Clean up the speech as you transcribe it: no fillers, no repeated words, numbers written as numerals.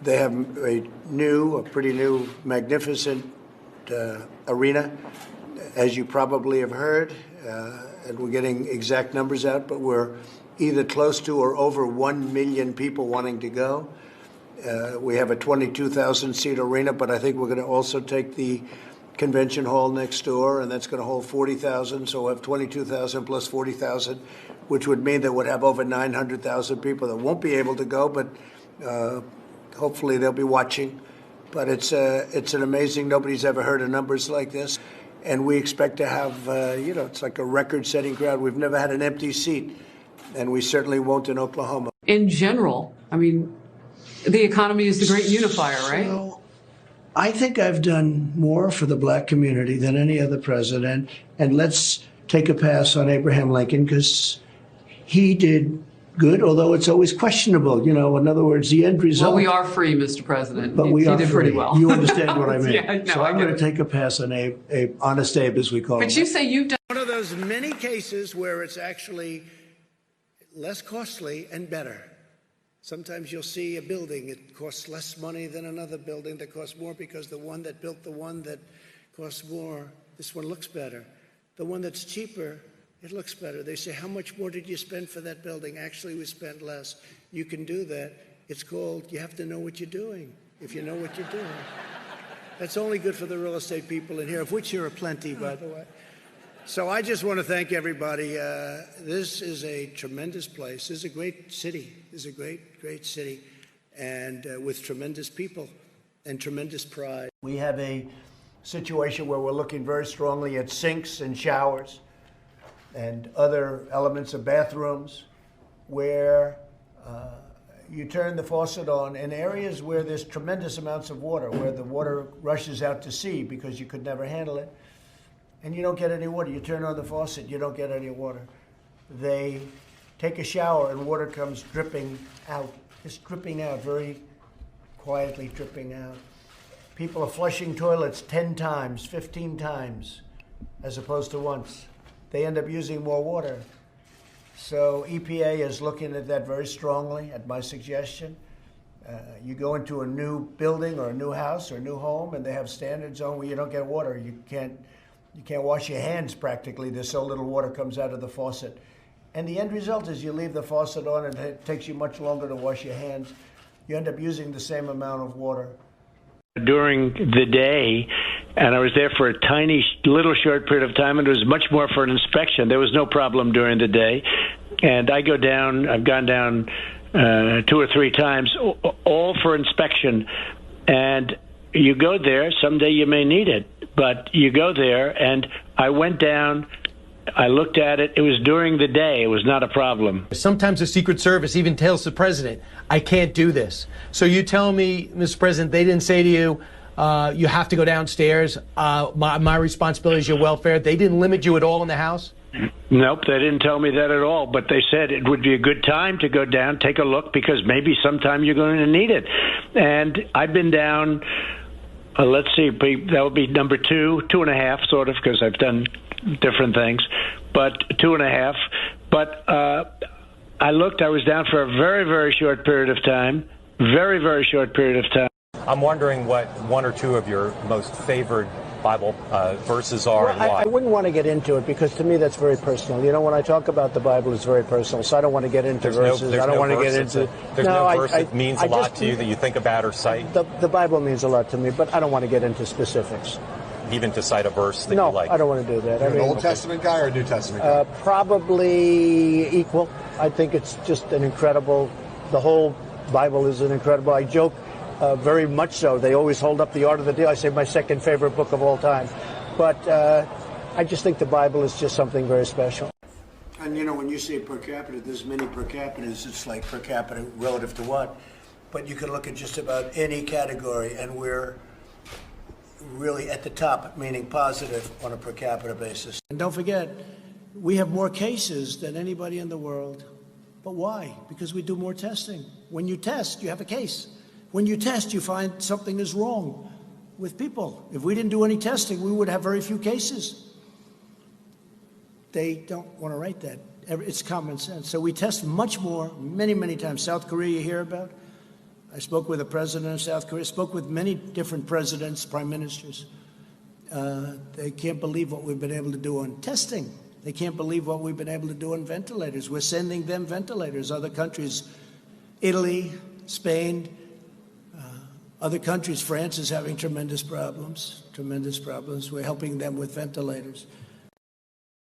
They have a pretty new, magnificent arena, as you probably have heard, and we're getting exact numbers out, but we're either close to or over 1 million people wanting to go. We have a 22,000-seat arena, but I think we're going to also take the convention hall next door, and that's going to hold 40,000. So we'll have 22,000 plus 40,000, which would mean that we'd have over 900,000 people that won't be able to go, but hopefully they'll be watching. But it's an amazing, nobody's ever heard of numbers like this. And we expect to have, it's like a record-setting crowd. We've never had an empty seat, and we certainly won't in Oklahoma. In general, I mean, the economy is the great unifier, right? So, I think I've done more for the black community than any other president. And let's take a pass on Abraham Lincoln, because he did good, although it's always questionable. In other words, the end result. Well, we are free, Mr. President. But we are did free. Pretty well. You understand what I mean? Yeah, no, so I'm going to take a pass on Abe, honest Abe, as we call him. But you say you've done one of those many cases where it's actually less costly and better. Sometimes you'll see a building, it costs less money than another building that costs more because the one that built the one that costs more, this one looks better. The one that's cheaper, it looks better. They say, how much more did you spend for that building? Actually, we spent less. You can do that. It's called, you have to know what you're doing, if you know what you're doing. That's only good for the real estate people in here, of which there are plenty, by the way. So I just want to thank everybody. This is a tremendous place. This is a great city. This is a great, great city, and with tremendous people and tremendous pride. We have a situation where we're looking very strongly at sinks and showers and other elements of bathrooms where you turn the faucet on in areas where there's tremendous amounts of water, where the water rushes out to sea because you could never handle it. And you don't get any water. You turn on the faucet, you don't get any water. They take a shower and water comes dripping out, just dripping out, very quietly dripping out. People are flushing toilets 10 times, 15 times, as opposed to once. They end up using more water. So EPA is looking at that very strongly, at my suggestion. You go into a new building or a new house or a new home, and they have standards on where you don't get water. You can't wash your hands practically. There's so little water comes out of the faucet. And the end result is you leave the faucet on and it takes you much longer to wash your hands. You end up using the same amount of water. During the day, and I was there for a tiny little short period of time, and it was much more for an inspection. There was no problem during the day. And I've gone down 2 or 3 times, all for inspection. And you go there, someday you may need it, but you go there, and I went down, I looked at it, it was during the day, it was not a problem. Sometimes the Secret Service even tells the president, I can't do this. So you tell me, Mr. President, they didn't say to you, you have to go downstairs, my responsibility is your welfare. They didn't limit you at all in the House? Nope, they didn't tell me that at all, but they said it would be a good time to go down, take a look, because maybe sometime you're going to need it. And I've been down, let's see, that would be number 2, 2.5, sort of, because I've done different things, but 2.5. But I looked, I was down for a very, very short period of time, very, very short period of time. I'm wondering what 1 or 2 of your most favored Bible verses are, and why. I wouldn't want to get into it, because to me that's very personal. When I talk about the Bible, it's very personal, so I don't want to get into verses. I don't want to get into... There's no verse that means a lot to you that you think about or cite? The Bible means a lot to me, but I don't want to get into specifics. Even to cite a verse that you like? No, I don't want to do that. You're an Old Testament guy or a New Testament guy? Probably equal. I think it's just an incredible... The whole Bible is an incredible... I joke... very much so. They always hold up the Art of the Deal. I say my second favorite book of all time. But I just think the Bible is just something very special. And when you say per capita, there's many per capitas. It's like per capita relative to what? But you can look at just about any category, and we're really at the top, meaning positive on a per capita basis. And don't forget, we have more cases than anybody in the world. But why? Because we do more testing. When you test, you have a case. When you test, you find something is wrong with people. If we didn't do any testing, we would have very few cases. They don't want to write that. It's common sense. So we test much more, many, many times. South Korea, you hear about? I spoke with the president of South Korea, spoke with many different presidents, prime ministers. They can't believe what we've been able to do on testing. They can't believe what we've been able to do on ventilators. We're sending them ventilators. Other countries, Italy, Spain, other countries, France is having tremendous problems. We're helping them with ventilators.